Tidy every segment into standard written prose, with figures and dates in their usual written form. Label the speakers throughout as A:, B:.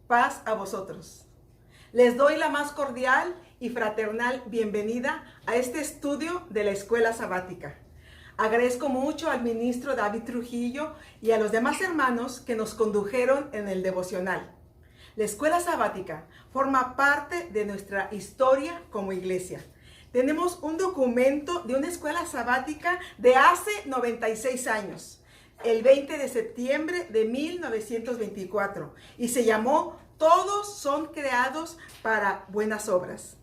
A: Paz a vosotros. Les doy la más cordial y fraternal bienvenida a este estudio de la Escuela Sabática. Agradezco mucho al ministro David Trujillo y a los demás hermanos que nos condujeron en el devocional. La Escuela Sabática forma parte de nuestra historia como iglesia. Tenemos un documento de una escuela sabática de hace 96 años, el 20 de septiembre de 1924, y se llamó Todos son creados para buenas obras.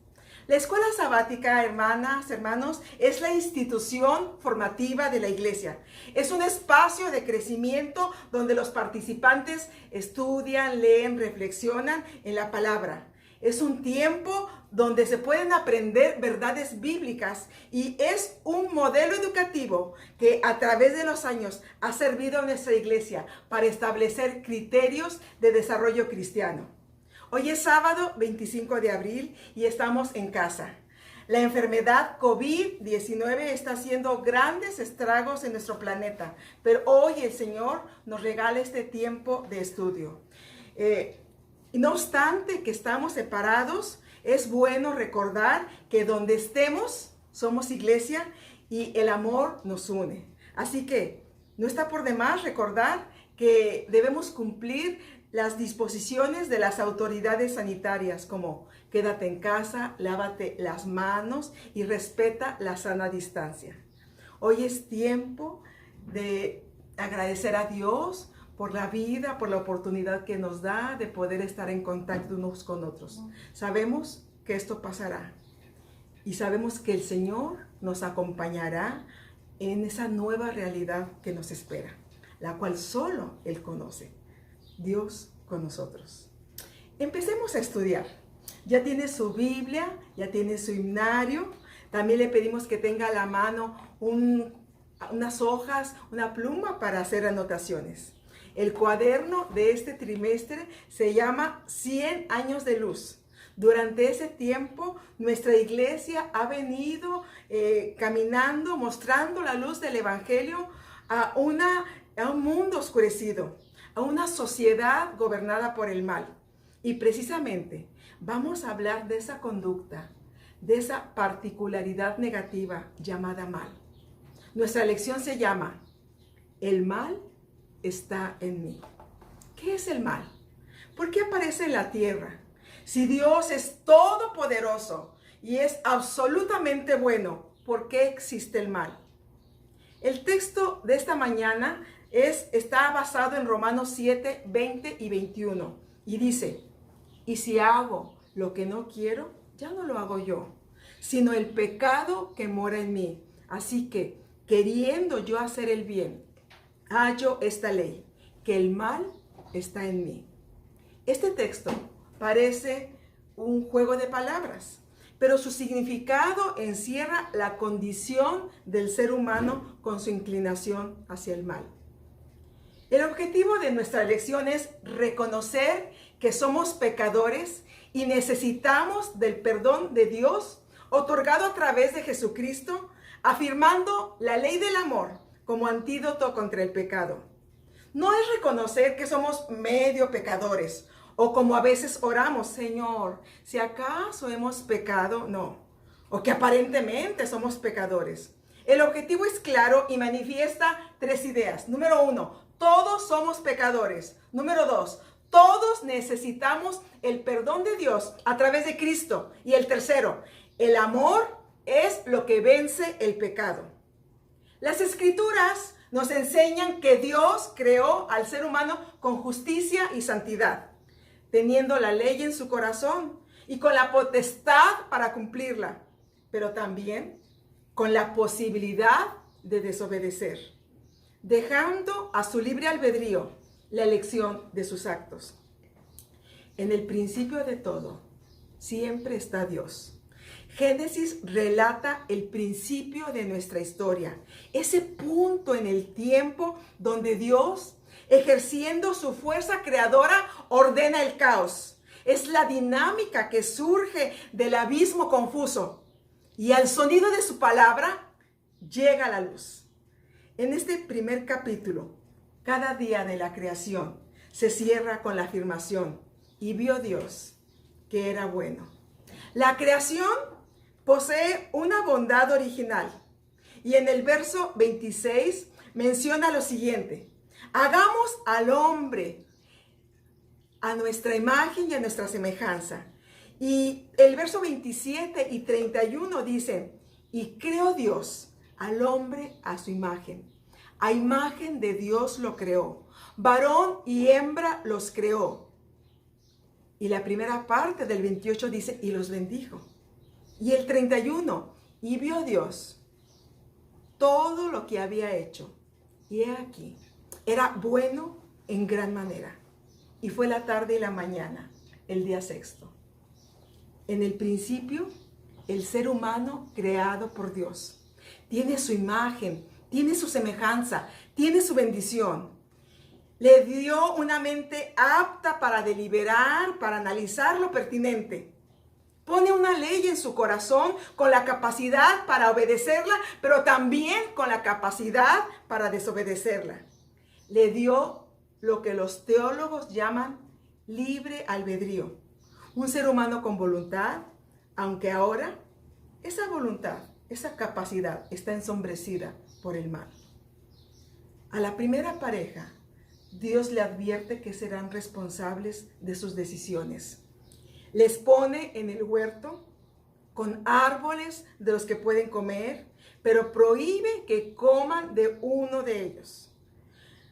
A: La escuela sabática, hermanas, hermanos, es la institución formativa de la iglesia. Es un espacio de crecimiento donde los participantes estudian, leen, reflexionan en la palabra. Es un tiempo donde se pueden aprender verdades bíblicas y es un modelo educativo que a través de los años ha servido a nuestra iglesia para establecer criterios de desarrollo cristiano. Hoy es sábado 25 de abril y estamos en casa. La enfermedad COVID-19 está haciendo grandes estragos en nuestro planeta, pero hoy el Señor nos regala este tiempo de estudio. No obstante que estamos separados, es bueno recordar que donde estemos somos iglesia y el amor nos une. Así que no está por demás recordar que debemos cumplir las disposiciones de las autoridades sanitarias, como quédate en casa, lávate las manos y respeta la sana distancia. Hoy es tiempo de agradecer a Dios por la vida, por la oportunidad que nos da de poder estar en contacto unos con otros. Sabemos que esto pasará y sabemos que el Señor nos acompañará en esa nueva realidad que nos espera, la cual solo Él conoce. Dios con nosotros. Empecemos a estudiar. Ya tiene su Biblia, ya tiene su himnario. También le pedimos que tenga a la mano unas hojas, una pluma para hacer anotaciones. El cuaderno de este trimestre se llama 100 años de luz. Durante ese tiempo, nuestra iglesia ha venido caminando, mostrando la luz del Evangelio a un mundo oscurecido, a una sociedad gobernada por el mal. Y precisamente vamos a hablar de esa conducta, de esa particularidad negativa llamada mal. Nuestra lección se llama El mal está en mí. ¿Qué es el mal? ¿Por qué aparece en la tierra? Si Dios es todopoderoso y es absolutamente bueno, ¿por qué existe el mal? El texto de esta mañana está basado en Romanos 7, 20 y 21. Y dice, y si hago lo que no quiero, ya no lo hago yo, sino el pecado que mora en mí. Así que, queriendo yo hacer el bien, hallo esta ley, que el mal está en mí. Este texto parece un juego de palabras, pero su significado encierra la condición del ser humano con su inclinación hacia el mal. El objetivo de nuestra lección es reconocer que somos pecadores y necesitamos del perdón de Dios otorgado a través de Jesucristo, afirmando la ley del amor como antídoto contra el pecado. No es reconocer que somos medio pecadores o como a veces oramos, Señor, si acaso hemos pecado, no, o que aparentemente somos pecadores. El objetivo es claro y manifiesta tres ideas. Número 1, todos somos pecadores. Número 2, todos necesitamos el perdón de Dios a través de Cristo. Y el tercero, el amor es lo que vence el pecado. Las Escrituras nos enseñan que Dios creó al ser humano con justicia y santidad, teniendo la ley en su corazón y con la potestad para cumplirla, pero también con la posibilidad de desobedecer, dejando a su libre albedrío la elección de sus actos. En el principio de todo, siempre está Dios. Génesis relata el principio de nuestra historia, ese punto en el tiempo donde Dios, ejerciendo su fuerza creadora, ordena el caos. Es la dinámica que surge del abismo confuso y al sonido de su palabra llega la luz. En este primer capítulo, cada día de la creación se cierra con la afirmación, y vio Dios que era bueno. La creación posee una bondad original. Y en el verso 26 menciona lo siguiente: hagamos al hombre a nuestra imagen y a nuestra semejanza. Y el verso 27 y 31 dicen: y creó Dios al hombre a su imagen. A imagen de Dios lo creó. Varón y hembra los creó. Y la primera parte del 28 dice: y los bendijo. Y el 31: y vio Dios todo lo que había hecho. Y he aquí, era bueno en gran manera. Y fue la tarde y la mañana, el día sexto. En el principio, el ser humano creado por Dios tiene su imagen, tiene su semejanza, tiene su bendición. Le dio una mente apta para deliberar, para analizar lo pertinente. Pone una ley en su corazón con la capacidad para obedecerla, pero también con la capacidad para desobedecerla. Le dio lo que los teólogos llaman libre albedrío. Un ser humano con voluntad, aunque ahora esa voluntad, esa capacidad está ensombrecida por el mal. A la primera pareja, Dios le advierte que serán responsables de sus decisiones. Les pone en el huerto con árboles de los que pueden comer, pero prohíbe que coman de uno de ellos,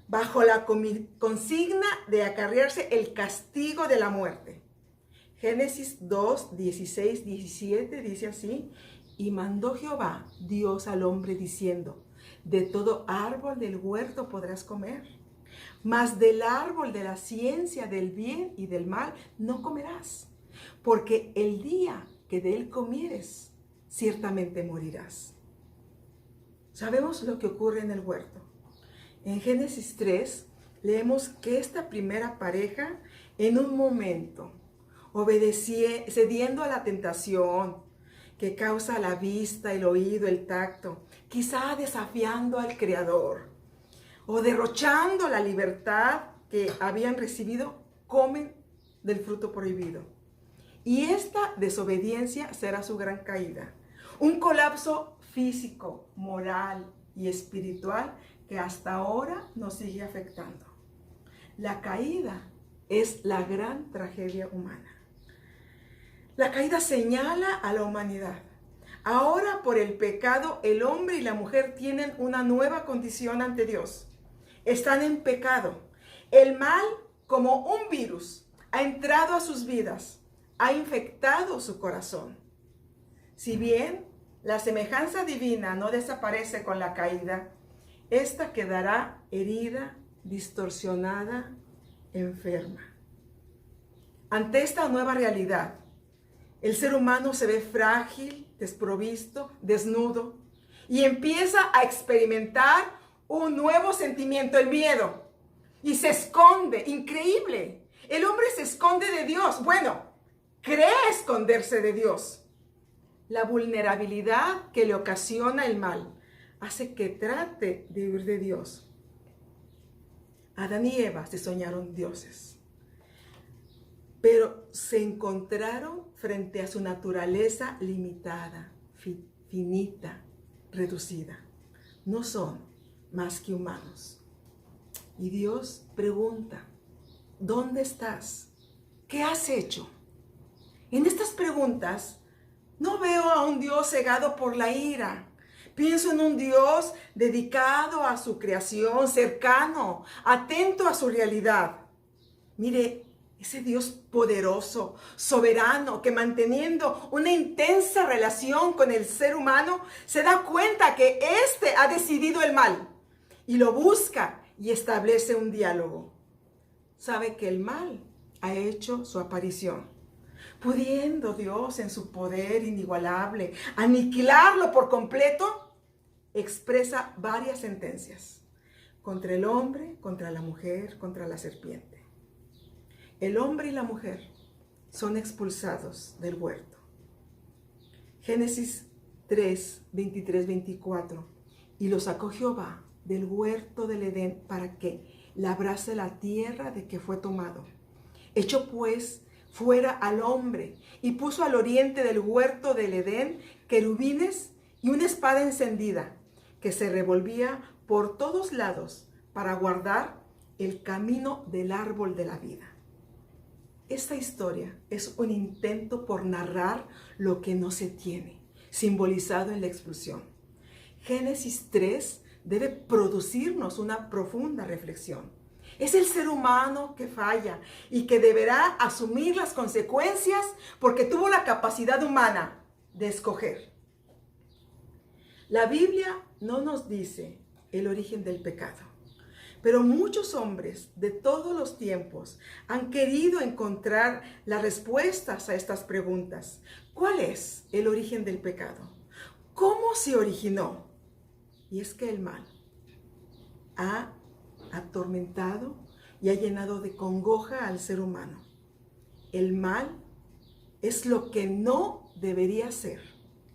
A: bajo la consigna de acarrearse el castigo de la muerte. Génesis 2, 16, 17 dice así: y mandó Jehová Dios al hombre diciendo: de todo árbol del huerto podrás comer, mas del árbol de la ciencia del bien y del mal no comerás, porque el día que de él comieres, ciertamente morirás. Sabemos lo que ocurre en el huerto. En Génesis 3 leemos que esta primera pareja, en un momento, cediendo a la tentación que causa la vista, el oído, el tacto, quizá desafiando al Creador o derrochando la libertad que habían recibido, comen del fruto prohibido. Y esta desobediencia será su gran caída. Un colapso físico, moral y espiritual que hasta ahora nos sigue afectando. La caída es la gran tragedia humana. La caída señala a la humanidad. Ahora, por el pecado, el hombre y la mujer tienen una nueva condición ante Dios. Están en pecado. El mal, como un virus, ha entrado a sus vidas, ha infectado su corazón. Si bien la semejanza divina no desaparece con la caída, esta quedará herida, distorsionada, enferma. Ante esta nueva realidad, el ser humano se ve frágil, desprovisto, desnudo, y empieza a experimentar un nuevo sentimiento, el miedo, y se esconde. Increíble. El hombre se esconde de Dios. Bueno, cree esconderse de Dios. La vulnerabilidad que le ocasiona el mal hace que trate de huir de Dios. Adán y Eva se soñaron dioses, pero se encontraron frente a su naturaleza limitada, finita, reducida. No son más que humanos. Y Dios pregunta: ¿dónde estás? ¿Qué has hecho? En estas preguntas no veo a un Dios cegado por la ira. Pienso en un Dios dedicado a su creación, cercano, atento a su realidad. Mire, ese Dios poderoso, soberano, que manteniendo una intensa relación con el ser humano, se da cuenta que éste ha decidido el mal y lo busca y establece un diálogo. Sabe que el mal ha hecho su aparición, pudiendo Dios en su poder inigualable aniquilarlo por completo. Expresa varias sentencias contra el hombre, contra la mujer, contra la serpiente. El hombre y la mujer son expulsados del huerto. Génesis 3, 23, 24. Y lo sacó Jehová del huerto del Edén para que labrase la tierra de que fue tomado. Echó pues fuera al hombre y puso al oriente del huerto del Edén querubines y una espada encendida que se revolvía por todos lados para guardar el camino del árbol de la vida. Esta historia es un intento por narrar lo que no se tiene, simbolizado en la expulsión. Génesis 3 debe producirnos una profunda reflexión. Es el ser humano que falla y que deberá asumir las consecuencias porque tuvo la capacidad humana de escoger. La Biblia no nos dice el origen del pecado, pero muchos hombres de todos los tiempos han querido encontrar las respuestas a estas preguntas. ¿Cuál es el origen del pecado? ¿Cómo se originó? Y es que el mal ha atormentado y ha llenado de congoja al ser humano. El mal es lo que no debería ser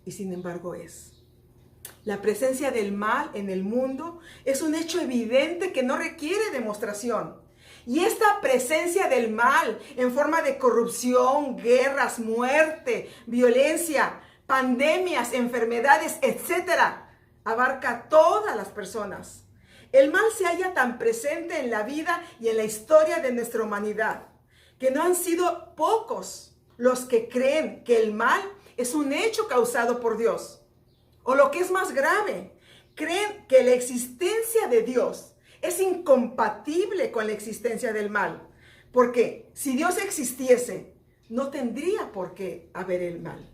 A: y sin embargo es. La presencia del mal en el mundo es un hecho evidente que no requiere demostración. Y esta presencia del mal en forma de corrupción, guerras, muerte, violencia, pandemias, enfermedades, etcétera, abarca a todas las personas. El mal se halla tan presente en la vida y en la historia de nuestra humanidad, que no han sido pocos los que creen que el mal es un hecho causado por Dios. O lo que es más grave, creen que la existencia de Dios es incompatible con la existencia del mal. Porque si Dios existiese, no tendría por qué haber el mal.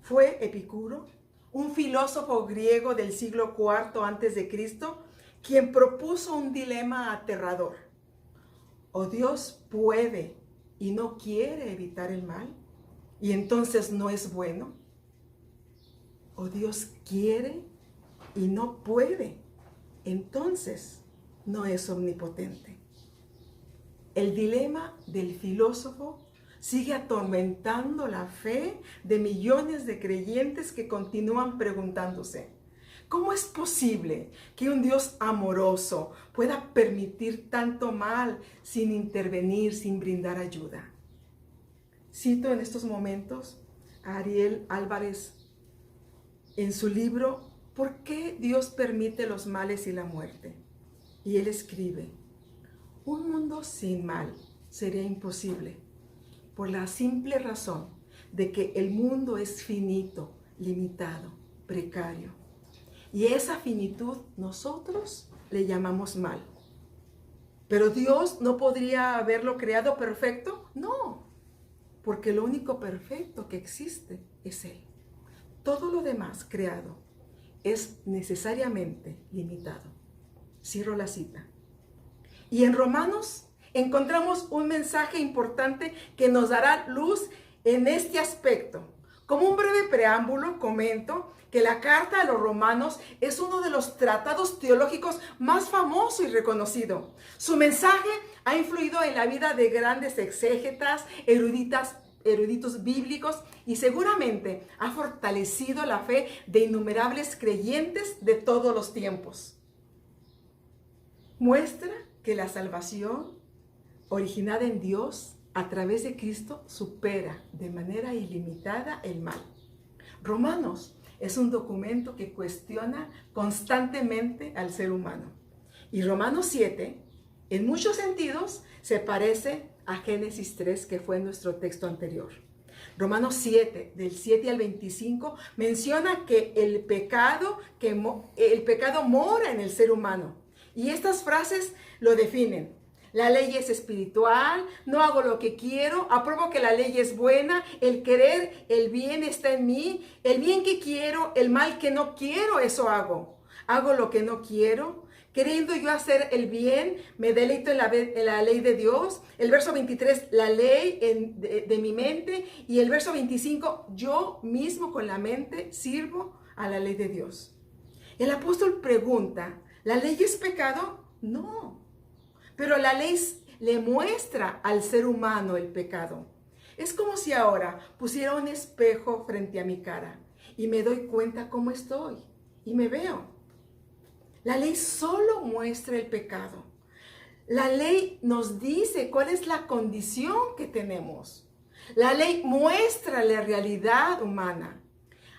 A: Fue Epicuro, un filósofo griego del siglo IV a.C., quien propuso un dilema aterrador. O Dios puede y no quiere evitar el mal, y entonces no es bueno. O Dios quiere y no puede, entonces no es omnipotente. El dilema del filósofo sigue atormentando la fe de millones de creyentes que continúan preguntándose: ¿cómo es posible que un Dios amoroso pueda permitir tanto mal sin intervenir, sin brindar ayuda? Cito en estos momentos a Ariel Álvarez en su libro ¿Por qué Dios permite los males y la muerte? Y él escribe: un mundo sin mal sería imposible, por la simple razón de que el mundo es finito, limitado, precario. Y esa finitud nosotros le llamamos mal. ¿Pero Dios no podría haberlo creado perfecto? No, porque lo único perfecto que existe es Él. Todo lo demás creado es necesariamente limitado. Cierro la cita. Y en Romanos encontramos un mensaje importante que nos dará luz en este aspecto. Como un breve preámbulo, comento que la carta a los Romanos es uno de los tratados teológicos más famoso y reconocido. Su mensaje ha influido en la vida de grandes exégetas, eruditos bíblicos, y seguramente ha fortalecido la fe de innumerables creyentes de todos los tiempos. Muestra que la salvación originada en Dios a través de Cristo supera de manera ilimitada el mal. Romanos es un documento que cuestiona constantemente al ser humano. Y Romanos 7, en muchos sentidos, se parece a Génesis 3, que fue nuestro texto anterior. Romanos 7, del 7 al 25, menciona que el pecado mora en el ser humano. Y estas frases lo definen. La ley es espiritual, no hago lo que quiero, apruebo que la ley es buena, el querer, el bien está en mí, el bien que quiero, el mal que no quiero, eso hago. Hago lo que no quiero, queriendo yo hacer el bien, me deleito en la ley de Dios. El verso 23, la ley de mi mente, y el verso 25, yo mismo con la mente sirvo a la ley de Dios. El apóstol pregunta, ¿la ley es pecado? No. Pero la ley le muestra al ser humano el pecado. Es como si ahora pusiera un espejo frente a mi cara y me doy cuenta cómo estoy y me veo. La ley solo muestra el pecado. La ley nos dice cuál es la condición que tenemos. La ley muestra la realidad humana.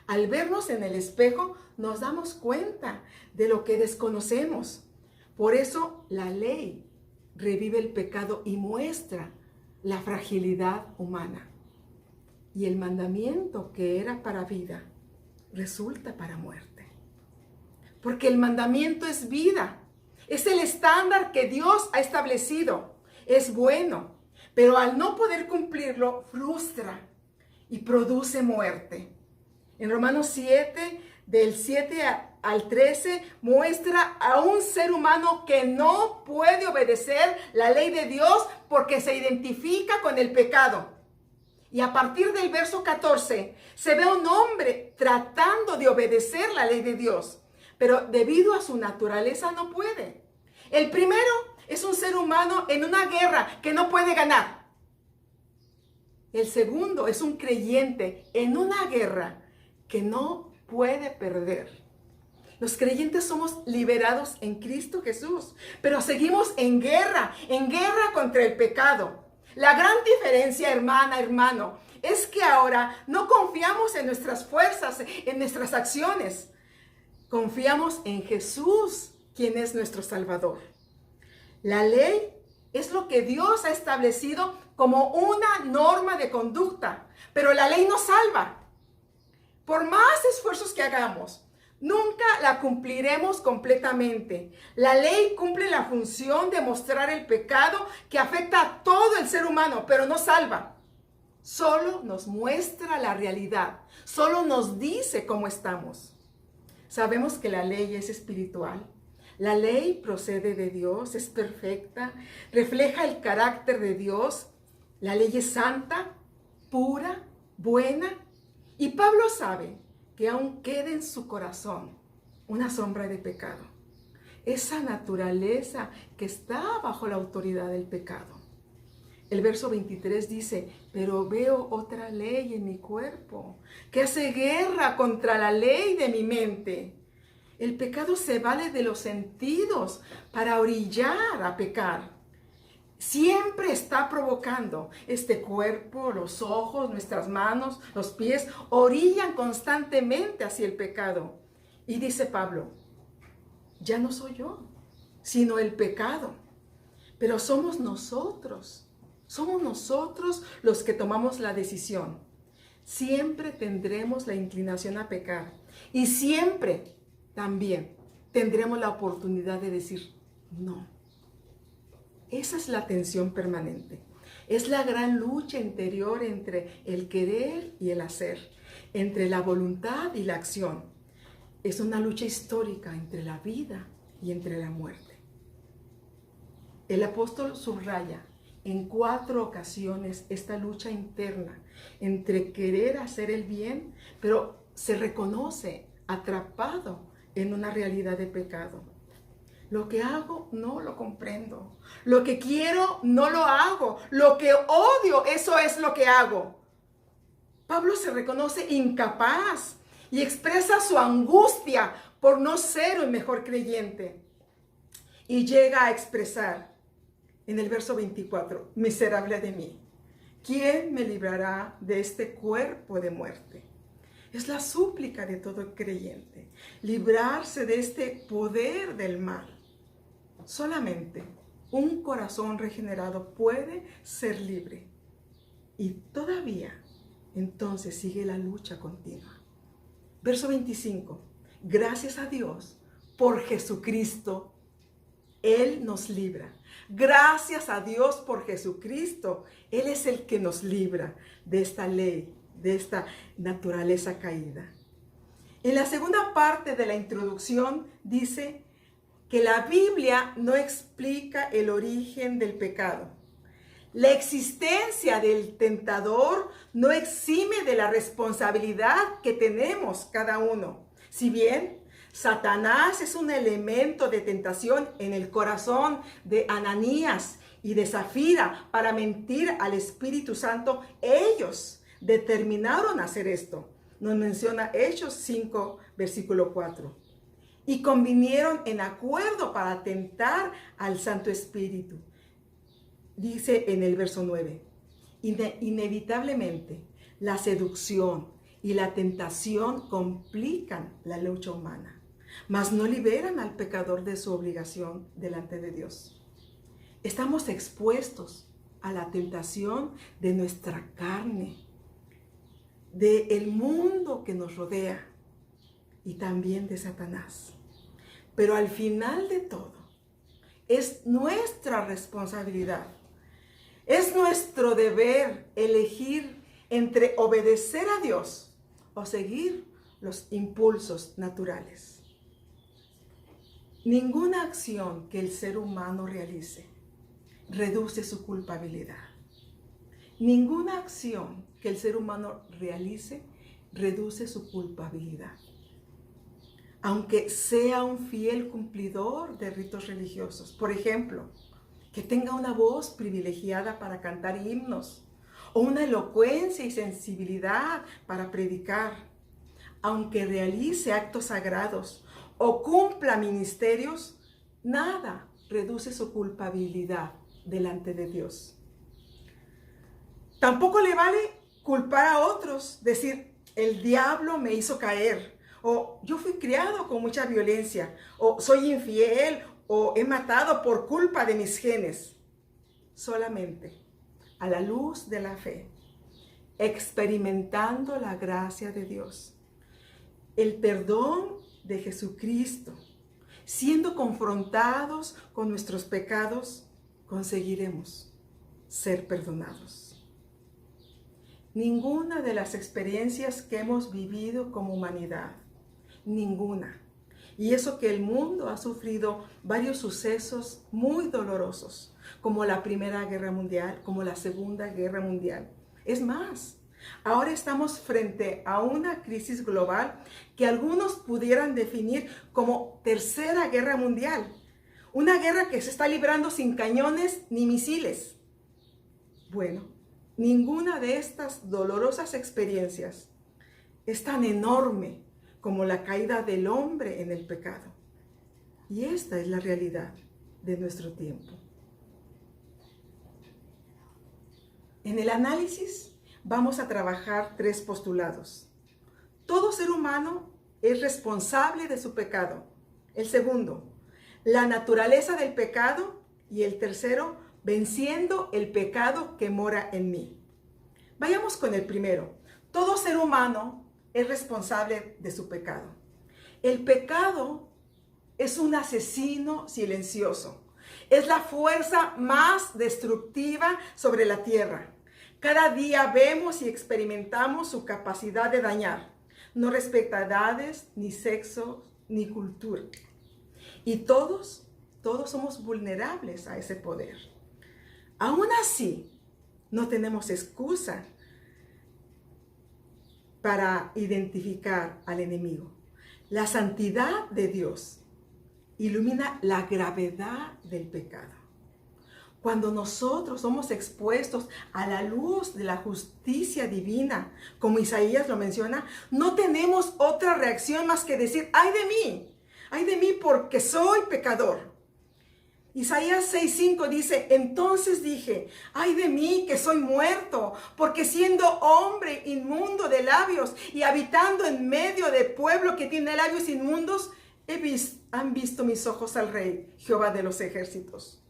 A: Al vernos en el espejo, nos damos cuenta de lo que desconocemos. Por eso la ley revive el pecado y muestra la fragilidad humana. Y el mandamiento que era para vida, resulta para muerte. Porque el mandamiento es vida. Es el estándar que Dios ha establecido. Es bueno, pero al no poder cumplirlo, frustra y produce muerte. En Romanos 7, del 7 al 13, muestra a un ser humano que no puede obedecer la ley de Dios porque se identifica con el pecado. Y a partir del verso 14, se ve un hombre tratando de obedecer la ley de Dios, pero debido a su naturaleza no puede. El primero es un ser humano en una guerra que no puede ganar. El segundo es un creyente en una guerra que no puede perder. Los creyentes somos liberados en Cristo Jesús, pero seguimos en guerra contra el pecado. La gran diferencia, hermana, hermano, es que ahora no confiamos en nuestras fuerzas, en nuestras acciones. Confiamos en Jesús, quien es nuestro Salvador. La ley es lo que Dios ha establecido como una norma de conducta, pero la ley no salva. Por más esfuerzos que hagamos, nunca la cumpliremos completamente. La ley cumple la función de mostrar el pecado que afecta a todo el ser humano, pero no salva. Solo nos muestra la realidad, solo nos dice cómo estamos. Sabemos que la ley es espiritual. La ley procede de Dios, es perfecta, refleja el carácter de Dios. La ley es santa, pura, buena. Y Pablo sabe que aún queda en su corazón una sombra de pecado. Esa naturaleza que está bajo la autoridad del pecado. El verso 23 dice, pero veo otra ley en mi cuerpo que hace guerra contra la ley de mi mente. El pecado se vale de los sentidos para orillar a pecar. Siempre está provocando. Este cuerpo, los ojos, nuestras manos, los pies, orillan constantemente hacia el pecado. Y dice Pablo, ya no soy yo, sino el pecado. Pero somos nosotros los que tomamos la decisión. Siempre tendremos la inclinación a pecar. Y siempre también tendremos la oportunidad de decir no. Esa es la tensión permanente. Es la gran lucha interior entre el querer y el hacer, entre la voluntad y la acción. Es una lucha histórica entre la vida y entre la muerte. El apóstol subraya en 4 ocasiones esta lucha interna entre querer hacer el bien, pero se reconoce atrapado en una realidad de pecado. Lo que hago no lo comprendo. Lo que quiero no lo hago. Lo que odio, eso es lo que hago. Pablo se reconoce incapaz y expresa su angustia por no ser un mejor creyente. Y llega a expresar en el verso 24, miserable de mí, ¿quién me librará de este cuerpo de muerte? Es la súplica de todo creyente, librarse de este poder del mal. Solamente un corazón regenerado puede ser libre. Y todavía, entonces sigue la lucha continua. Verso 25. Gracias a Dios por Jesucristo, Él nos libra. Gracias a Dios por Jesucristo, Él es el que nos libra de esta ley, de esta naturaleza caída. En la segunda parte de la introducción dice que la Biblia no explica el origen del pecado. La existencia del tentador no exime de la responsabilidad que tenemos cada uno. Si bien Satanás es un elemento de tentación en el corazón de Ananías y de Zafira para mentir al Espíritu Santo, ellos determinaron hacer esto. Nos menciona Hechos 5, versículo 4. y convinieron en acuerdo para tentar al Santo Espíritu. Dice en el verso 9, inevitablemente la seducción y la tentación complican la lucha humana, mas no liberan al pecador de su obligación delante de Dios. Estamos expuestos a la tentación de nuestra carne, del mundo que nos rodea y también de Satanás. Pero al final de todo, es nuestra responsabilidad, es nuestro deber elegir entre obedecer a Dios o seguir los impulsos naturales. Ninguna acción que el ser humano realice reduce su culpabilidad. Ninguna acción que el ser humano realice reduce su culpabilidad. Aunque sea un fiel cumplidor de ritos religiosos, por ejemplo, que tenga una voz privilegiada para cantar himnos, o una elocuencia y sensibilidad para predicar, aunque realice actos sagrados o cumpla ministerios, nada reduce su culpabilidad delante de Dios. Tampoco le vale culpar a otros, decir, el diablo me hizo caer, o yo fui criado con mucha violencia, o soy infiel, o he matado por culpa de mis genes. Solamente a la luz de la fe, experimentando la gracia de Dios, el perdón de Jesucristo, siendo confrontados con nuestros pecados, conseguiremos ser perdonados. Ninguna de las experiencias que hemos vivido como humanidad, ninguna. Y eso que el mundo ha sufrido varios sucesos muy dolorosos, como la Primera Guerra Mundial, como la Segunda Guerra Mundial. Es más, ahora estamos frente a una crisis global que algunos pudieran definir como Tercera Guerra Mundial. Una guerra que se está librando sin cañones ni misiles. Bueno, ninguna de estas dolorosas experiencias es tan enorme como la caída del hombre en el pecado. Y esta es la realidad de nuestro tiempo. En el análisis vamos a trabajar 3 postulados. Todo ser humano es responsable de su pecado. El segundo, la naturaleza del pecado. Y el tercero, venciendo el pecado que mora en mí. Vayamos con el primero. Todo ser humano es responsable de su pecado. El pecado es un asesino silencioso. Es la fuerza más destructiva sobre la tierra. Cada día vemos y experimentamos su capacidad de dañar. No respeta edades, ni sexo, ni cultura. Y todos somos vulnerables a ese poder. Aún así, no tenemos excusa para identificar al enemigo. La santidad de Dios ilumina la gravedad del pecado. Cuando nosotros somos expuestos a la luz de la justicia divina, como Isaías lo menciona, no tenemos otra reacción más que decir, ay de mí porque soy pecador. Isaías 6:5 dice, entonces dije, ay de mí que soy muerto, porque siendo hombre inmundo de labios y habitando en medio de pueblo que tiene labios inmundos, han visto mis ojos al Rey, Jehová de los ejércitos.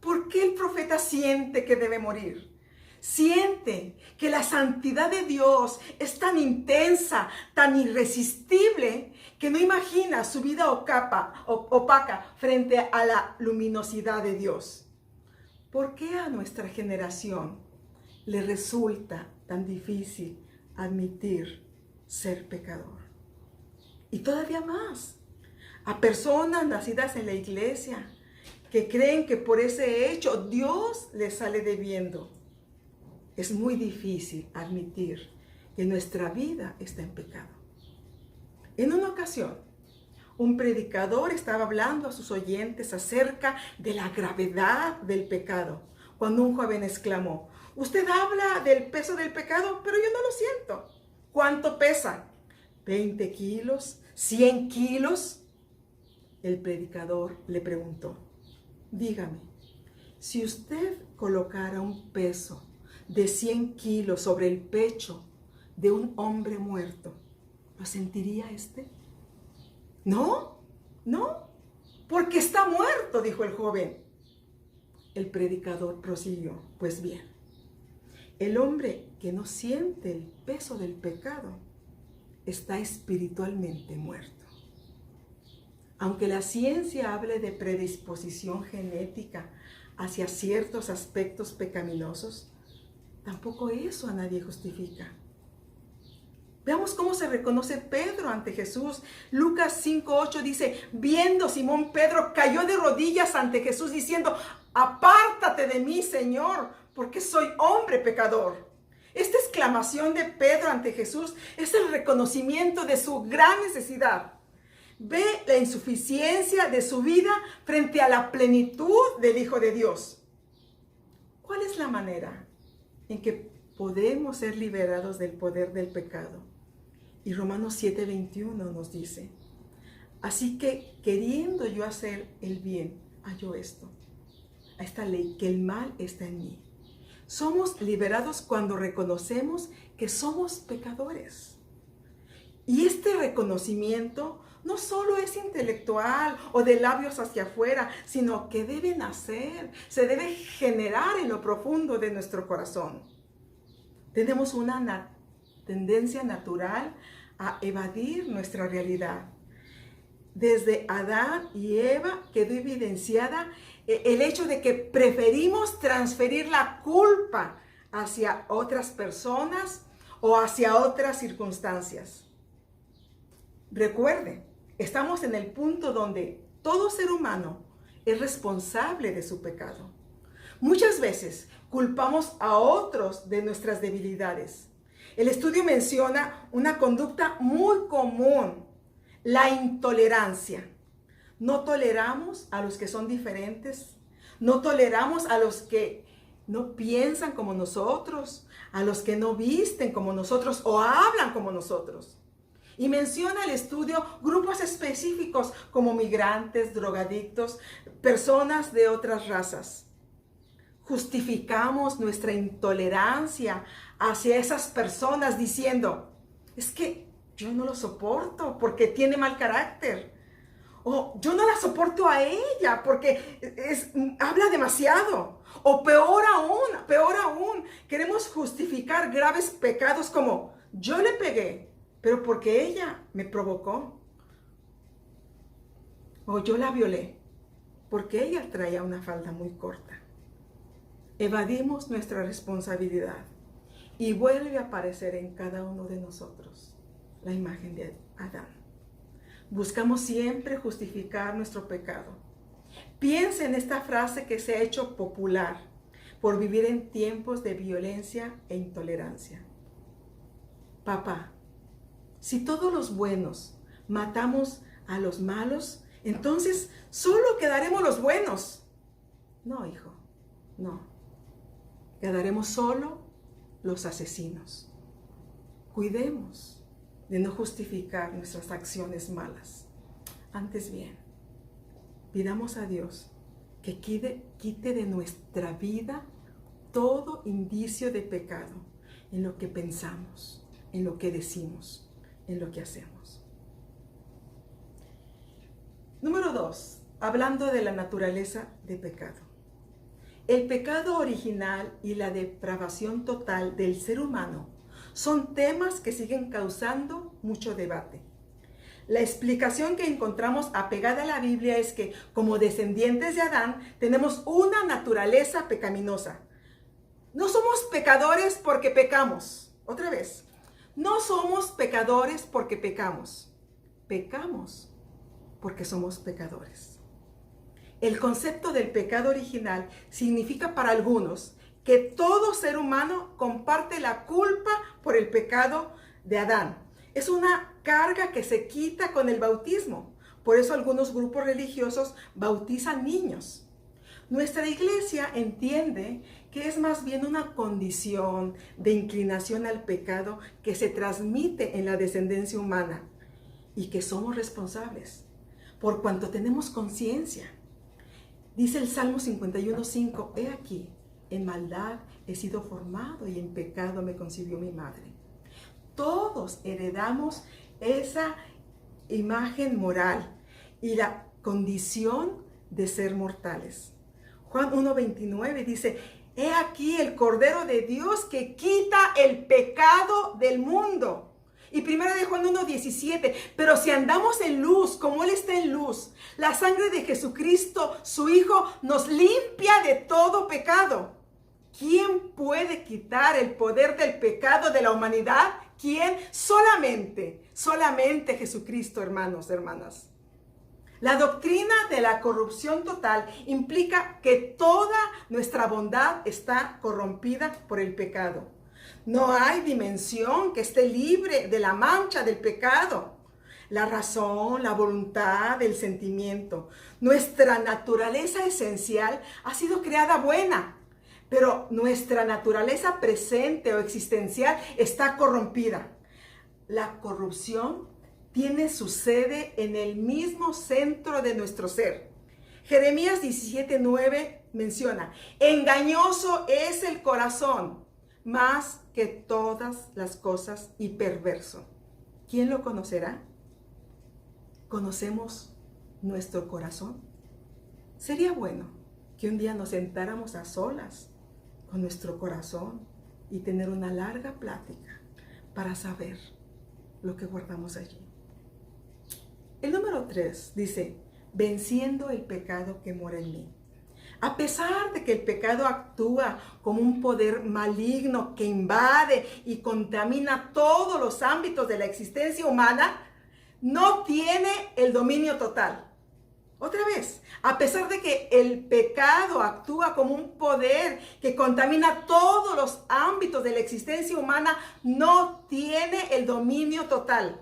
A: ¿Por qué el profeta siente que debe morir? Siente que la santidad de Dios es tan intensa, tan irresistible, que no imagina su vida opaca frente a la luminosidad de Dios. ¿Por qué a nuestra generación le resulta tan difícil admitir ser pecador? Y todavía más, a personas nacidas en la iglesia que creen que por ese hecho Dios les sale debiendo. Es muy difícil admitir que nuestra vida está en pecado. En una ocasión, un predicador estaba hablando a sus oyentes acerca de la gravedad del pecado, cuando un joven exclamó, usted habla del peso del pecado, pero yo no lo siento. ¿Cuánto pesa? ¿20 kilos? ¿100 kilos? El predicador le preguntó: dígame, si usted colocara un peso de 100 kilos sobre el pecho de un hombre muerto, ¿lo sentiría este? No, no, porque está muerto, dijo el joven. El predicador prosiguió: pues bien, el hombre que no siente el peso del pecado está espiritualmente muerto. Aunque la ciencia hable de predisposición genética hacia ciertos aspectos pecaminosos, tampoco eso a nadie justifica. Veamos cómo se reconoce Pedro ante Jesús. Lucas 5:8 dice: viendo Simón Pedro, cayó de rodillas ante Jesús diciendo: apártate de mí, Señor, porque soy hombre pecador. Esta exclamación de Pedro ante Jesús es el reconocimiento de su gran necesidad. Ve la insuficiencia de su vida frente a la plenitud del Hijo de Dios. ¿Cuál es la manera en que podemos ser liberados del poder del pecado? Y Romanos 7:21 nos dice: así que, queriendo yo hacer el bien, hallo esta ley, que el mal está en mí. Somos liberados cuando reconocemos que somos pecadores. Y este reconocimiento no solo es intelectual o de labios hacia afuera, sino que debe nacer, se debe generar en lo profundo de nuestro corazón. Tenemos una tendencia natural a evadir nuestra realidad. Desde Adán y Eva quedó evidenciada el hecho de que preferimos transferir la culpa hacia otras personas o hacia otras circunstancias. Recuerde, estamos en el punto donde todo ser humano es responsable de su pecado. Muchas veces culpamos a otros de nuestras debilidades. El estudio menciona una conducta muy común: la intolerancia. No toleramos a los que son diferentes. No toleramos a los que no piensan como nosotros, a los que no visten como nosotros o hablan como nosotros. Y menciona el estudio grupos específicos como migrantes, drogadictos, personas de otras razas. Justificamos nuestra intolerancia hacia esas personas diciendo: es que yo no lo soporto porque tiene mal carácter. O yo no la soporto a ella porque habla demasiado. O peor aún, queremos justificar graves pecados como: yo le pegué, pero porque ella me provocó. O yo la violé, porque ella traía una falda muy corta. Evadimos nuestra responsabilidad y vuelve a aparecer en cada uno de nosotros la imagen de Adán. Buscamos siempre justificar nuestro pecado. Piensa en esta frase que se ha hecho popular por vivir en tiempos de violencia e intolerancia. Papá, si todos los buenos matamos a los malos, entonces solo quedaremos los buenos. No, hijo, no. Quedaremos solo los asesinos. Cuidemos de no justificar nuestras acciones malas. Antes bien, pidamos a Dios que quite de nuestra vida todo indicio de pecado en lo que pensamos, en lo que decimos, en lo que hacemos. Número 2, hablando de la naturaleza de pecado. El pecado original y la depravación total del ser humano son temas que siguen causando mucho debate. La explicación que encontramos apegada a la Biblia es que, como descendientes de Adán, tenemos una naturaleza pecaminosa. No somos pecadores porque pecamos. Otra vez, no somos pecadores porque pecamos. Pecamos porque somos pecadores. El concepto del pecado original significa para algunos que todo ser humano comparte la culpa por el pecado de Adán. Es una carga que se quita con el bautismo. Por eso algunos grupos religiosos bautizan niños. Nuestra iglesia entiende que es más bien una condición de inclinación al pecado que se transmite en la descendencia humana y que somos responsables. por cuanto tenemos conciencia. Dice el Salmo 51:5, he aquí, en maldad he sido formado y en pecado me concibió mi madre. Todos heredamos esa imagen moral y la condición de ser mortales. Juan 1:29 dice, he aquí el Cordero de Dios que quita el pecado del mundo. Y 1 Juan 1:17, pero si andamos en luz, como Él está en luz, la sangre de Jesucristo, su Hijo, nos limpia de todo pecado. ¿Quién puede quitar el poder del pecado de la humanidad? ¿Quién? Solamente Jesucristo, hermanos, hermanas. La doctrina de la corrupción total implica que toda nuestra bondad está corrompida por el pecado. No hay dimensión que esté libre de la mancha del pecado. La razón, la voluntad, el sentimiento. Nuestra naturaleza esencial ha sido creada buena, pero nuestra naturaleza presente o existencial está corrompida. La corrupción tiene su sede en el mismo centro de nuestro ser. Jeremías 17:9 menciona, engañoso es el corazón, más que todas las cosas y perverso. ¿Quién lo conocerá? ¿Conocemos nuestro corazón? Sería bueno que un día nos sentáramos a solas con nuestro corazón y tener una larga plática para saber lo que guardamos allí. El número 3 dice, venciendo el pecado que mora en mí. A pesar de que el pecado actúa como un poder maligno que invade y contamina todos los ámbitos de la existencia humana, no tiene el dominio total. Otra vez, a pesar de que el pecado actúa como un poder que contamina todos los ámbitos de la existencia humana, no tiene el dominio total.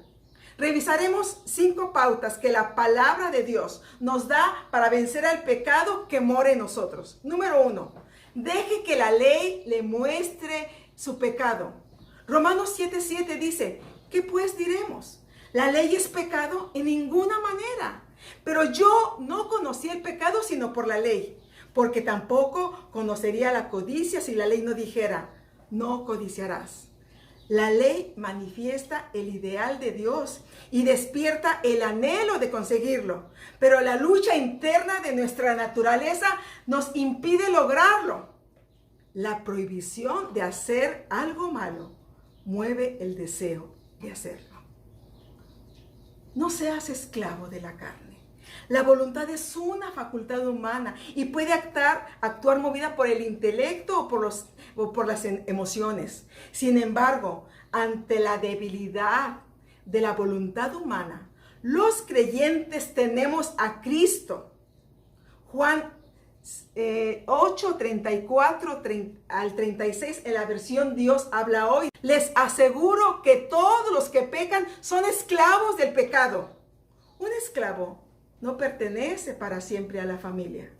A: Revisaremos 5 pautas que la palabra de Dios nos da para vencer al pecado que mora en nosotros. Número 1, deje que la ley le muestre su pecado. Romanos 7:7 dice, ¿qué pues diremos? ¿La ley es pecado? En ninguna manera. Pero yo no conocí el pecado sino por la ley, porque tampoco conocería la codicia si la ley no dijera, no codiciarás. La ley manifiesta el ideal de Dios y despierta el anhelo de conseguirlo, pero la lucha interna de nuestra naturaleza nos impide lograrlo. La prohibición de hacer algo malo mueve el deseo de hacerlo. No seas esclavo de la carne. La voluntad es una facultad humana y puede actuar movida por el intelecto o por las emociones. Sin embargo, ante la debilidad de la voluntad humana, los creyentes tenemos a Cristo. Juan 8:34 al 36 en la versión Dios habla hoy. Les aseguro que todos los que pecan son esclavos del pecado. Un esclavo no pertenece para siempre a la familia,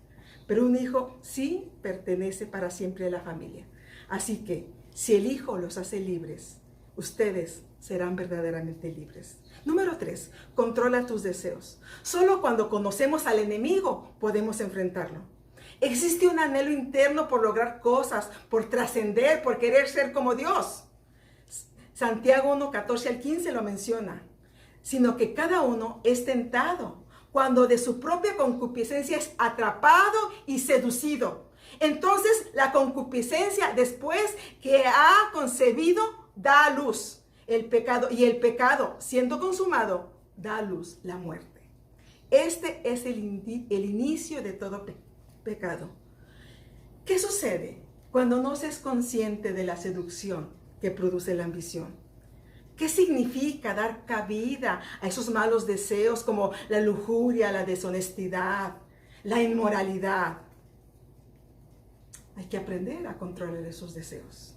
A: pero un hijo sí pertenece para siempre a la familia. Así que, si el Hijo los hace libres, ustedes serán verdaderamente libres. Número 3, controla tus deseos. Solo cuando conocemos al enemigo podemos enfrentarlo. Existe un anhelo interno por lograr cosas, por trascender, por querer ser como Dios. Santiago 1:14 al 15 lo menciona. Sino que cada uno es tentado cuando de su propia concupiscencia es atrapado y seducido. Entonces la concupiscencia, después que ha concebido, da a luz el pecado, y el pecado, siendo consumado, da a luz la muerte. Este es el inicio de todo pecado. ¿Qué sucede cuando no se es consciente de la seducción que produce la ambición? ¿Qué significa dar cabida a esos malos deseos como la lujuria, la deshonestidad, la inmoralidad? Hay que aprender a controlar esos deseos.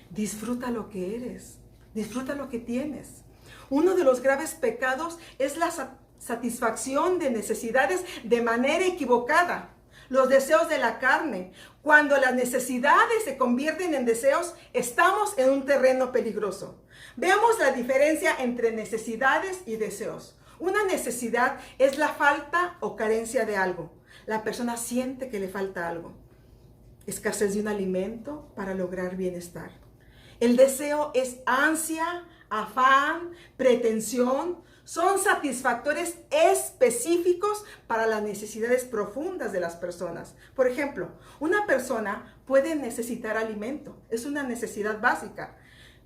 A: Disfruta lo que eres, disfruta lo que tienes. Uno de los graves pecados es la satisfacción de necesidades de manera equivocada. Los deseos de la carne. Cuando las necesidades se convierten en deseos, estamos en un terreno peligroso. Veamos la diferencia entre necesidades y deseos. Una necesidad es la falta o carencia de algo. La persona siente que le falta algo. Escasez de un alimento para lograr bienestar. El deseo es ansia, afán, pretensión. Son satisfactores específicos para las necesidades profundas de las personas. Por ejemplo, una persona puede necesitar alimento. Es una necesidad básica.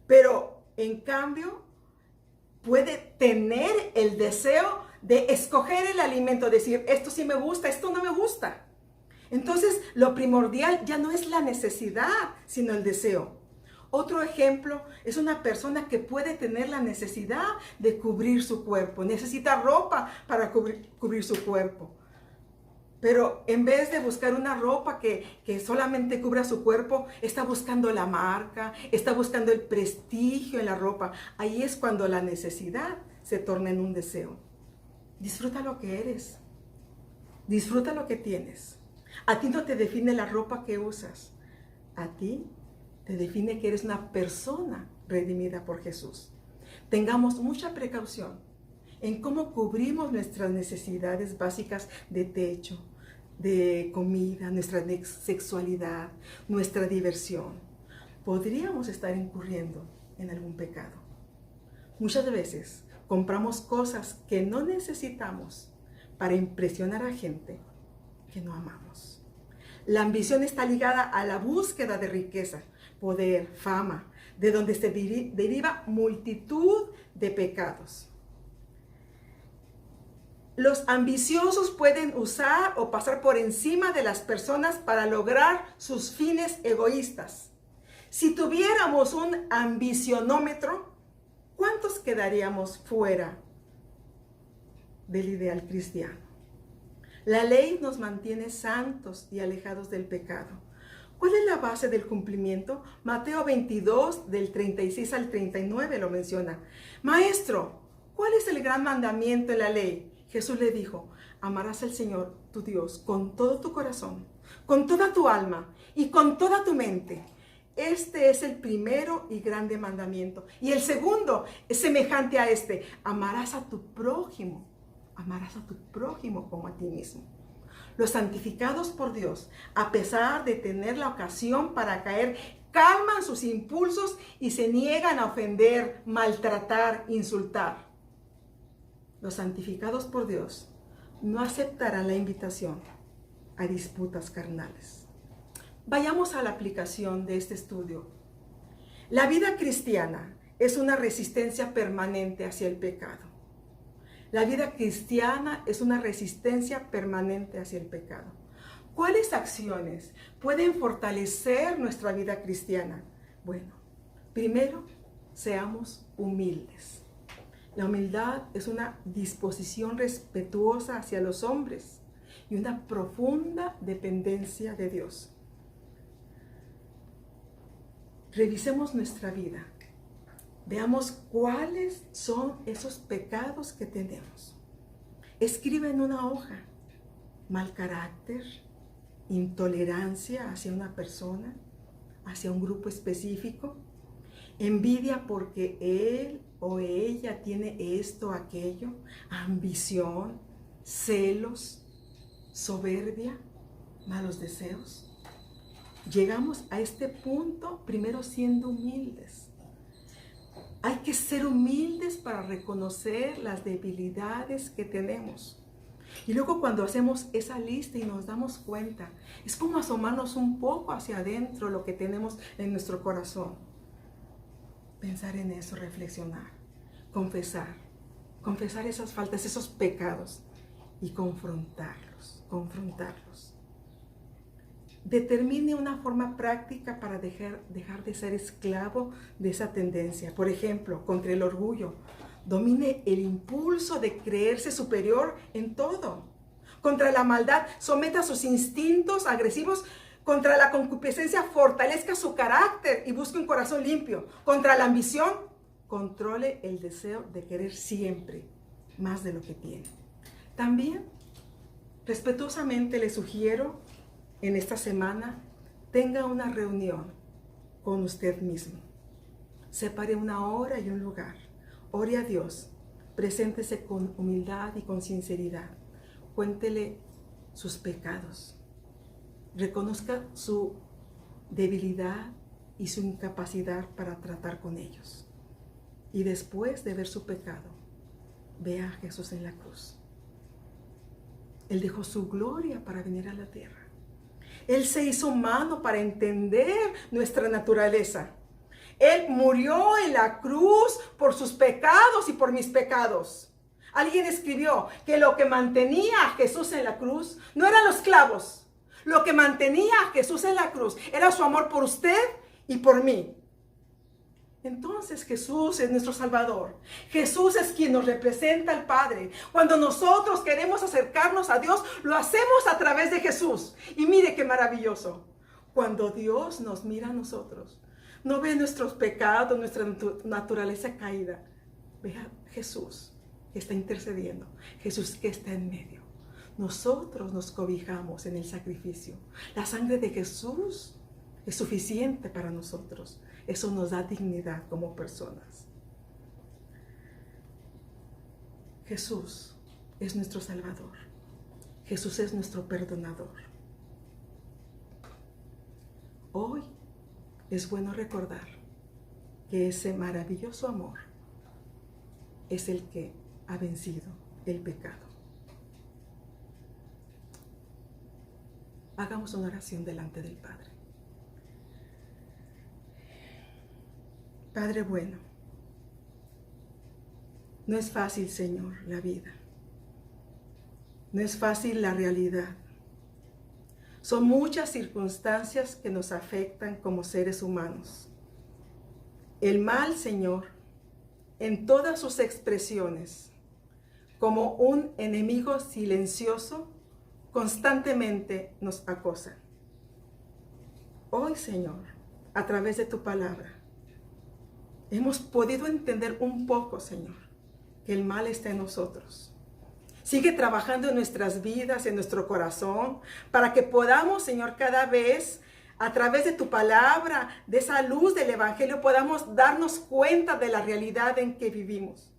A: Pero, en cambio, puede tener el deseo de escoger el alimento, decir, esto sí me gusta, esto no me gusta. Entonces, lo primordial ya no es la necesidad, sino el deseo. Otro ejemplo es una persona que puede tener la necesidad de cubrir su cuerpo. Necesita ropa para cubrir su cuerpo. Pero en vez de buscar una ropa que solamente cubra su cuerpo, está buscando la marca, está buscando el prestigio en la ropa. Ahí es cuando la necesidad se torna en un deseo. Disfruta lo que eres. Disfruta lo que tienes. A ti no te define la ropa que usas. A ti te define que eres una persona redimida por Jesús. Tengamos mucha precaución en cómo cubrimos nuestras necesidades básicas de techo, de comida, nuestra sexualidad, nuestra diversión. Podríamos estar incurriendo en algún pecado. Muchas veces compramos cosas que no necesitamos para impresionar a gente que no amamos. La ambición está ligada a la búsqueda de riqueza, poder, fama, de donde se deriva multitud de pecados. Los ambiciosos pueden usar o pasar por encima de las personas para lograr sus fines egoístas. Si tuviéramos un ambicionómetro, ¿cuántos quedaríamos fuera del ideal cristiano? La ley nos mantiene santos y alejados del pecado. ¿Cuál es la base del cumplimiento? Mateo 22, del 36 al 39 lo menciona. Maestro, ¿cuál es el gran mandamiento en la ley? Jesús le dijo, amarás al Señor, tu Dios, con todo tu corazón, con toda tu alma y con toda tu mente. Este es el primero y grande mandamiento. Y el segundo es semejante a este, amarás a tu prójimo como a ti mismo. Los santificados por Dios, a pesar de tener la ocasión para caer, calman sus impulsos y se niegan a ofender, maltratar, insultar. Los santificados por Dios no aceptarán la invitación a disputas carnales. Vayamos a la aplicación de este estudio. La vida cristiana es una resistencia permanente hacia el pecado. La vida cristiana es una resistencia permanente hacia el pecado. ¿Cuáles acciones pueden fortalecer nuestra vida cristiana? Bueno, primero, seamos humildes. La humildad es una disposición respetuosa hacia los hombres y una profunda dependencia de Dios. Revisemos nuestra vida. Veamos cuáles son esos pecados que tenemos. Escribe en una hoja: mal carácter, intolerancia hacia una persona, hacia un grupo específico, envidia porque él o ella tiene esto o aquello, ambición, celos, soberbia, malos deseos. Llegamos a este punto primero siendo humildes. Hay que ser humildes para reconocer las debilidades que tenemos. Y luego cuando hacemos esa lista y nos damos cuenta, es como asomarnos un poco hacia adentro lo que tenemos en nuestro corazón. Pensar en eso, reflexionar, confesar esas faltas, esos pecados y confrontarlos. Determine una forma práctica para dejar de ser esclavo de esa tendencia. Por ejemplo, contra el orgullo. Domine el impulso de creerse superior en todo. Contra la maldad, someta sus instintos agresivos. Contra la concupiscencia, fortalezca su carácter y busque un corazón limpio. Contra la ambición, controle el deseo de querer siempre más de lo que tiene. También, respetuosamente le sugiero en esta semana, tenga una reunión con usted mismo. Separe una hora y un lugar. Ore a Dios Preséntese con humildad y con sinceridad. Cuéntele sus pecados. Reconozca su debilidad y su incapacidad para tratar con ellos. Y después de ver su pecado, vea a Jesús en la cruz. Él dejó su gloria para venir a la tierra. Él se hizo humano para entender nuestra naturaleza. Él murió en la cruz por sus pecados y por mis pecados. Alguien escribió que lo que mantenía a Jesús en la cruz no eran los clavos. Lo que mantenía a Jesús en la cruz era su amor por usted y por mí. Entonces Jesús es nuestro Salvador. Jesús es quien nos representa al Padre. Cuando nosotros queremos acercarnos a Dios, lo hacemos a través de Jesús. Y mire qué maravilloso. Cuando Dios nos mira a nosotros, no ve nuestros pecados, nuestra naturaleza caída. Ve a Jesús que está intercediendo. Jesús que está en medio. Nosotros nos cobijamos en el sacrificio. La sangre de Jesús es suficiente para nosotros. Eso nos da dignidad como personas. Jesús es nuestro Salvador. Jesús es nuestro perdonador. Hoy es bueno recordar que ese maravilloso amor es el que ha vencido el pecado. Hagamos una oración delante del Padre. Padre bueno, no es fácil, Señor, la vida. No es fácil la realidad. Son muchas circunstancias que nos afectan como seres humanos. El mal, Señor, en todas sus expresiones, como un enemigo silencioso, constantemente nos acosa. Hoy, Señor, a través de tu palabra, hemos podido entender un poco, Señor, que el mal está en nosotros. Sigue trabajando en nuestras vidas, en nuestro corazón, para que podamos, Señor, cada vez, a través de tu palabra, de esa luz del Evangelio, podamos darnos cuenta de la realidad en que vivimos.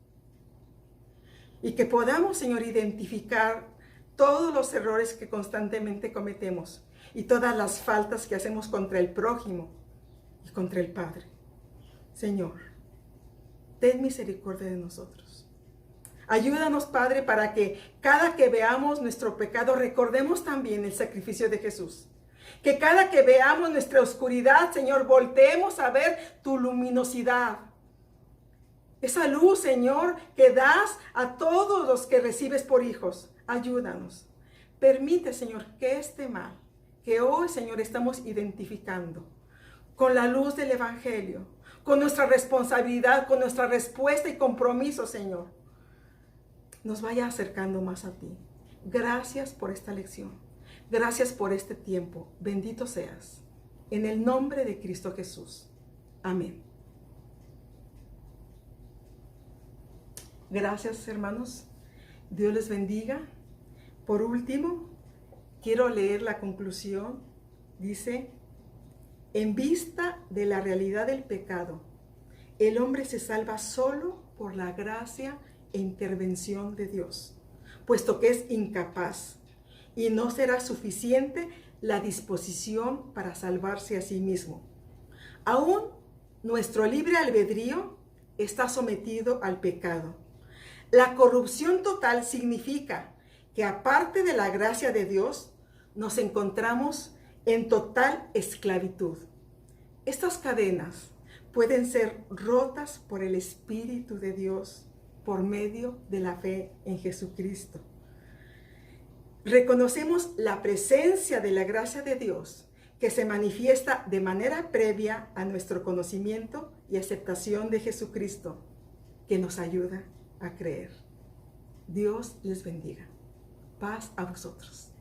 A: Y que podamos, Señor, identificar todos los errores que constantemente cometemos y todas las faltas que hacemos contra el prójimo y contra el Padre. Señor, ten misericordia de nosotros. Ayúdanos, Padre, para que cada que veamos nuestro pecado, recordemos también el sacrificio de Jesús. Que cada que veamos nuestra oscuridad, Señor, volteemos a ver tu luminosidad. Esa luz, Señor, que das a todos los que recibes por hijos. Ayúdanos. Permite, Señor, que este mal, que hoy, Señor, estamos identificando con la luz del Evangelio, con nuestra responsabilidad, con nuestra respuesta y compromiso, Señor, nos vaya acercando más a ti. Gracias por esta lección. Gracias por este tiempo. Bendito seas. En el nombre de Cristo Jesús. Amén. Gracias, hermanos. Dios les bendiga. Por último, quiero leer la conclusión. Dice: en vista de la realidad del pecado, el hombre se salva solo por la gracia e intervención de Dios, puesto que es incapaz, y no será suficiente la disposición para salvarse a sí mismo. Aún nuestro libre albedrío está sometido al pecado. La corrupción total significa que aparte de la gracia de Dios, nos encontramos en total esclavitud. Estas cadenas pueden ser rotas por el Espíritu de Dios por medio de la fe en Jesucristo. Reconocemos la presencia de la gracia de Dios que se manifiesta de manera previa a nuestro conocimiento y aceptación de Jesucristo, que nos ayuda a creer. Dios les bendiga. Paz a vosotros.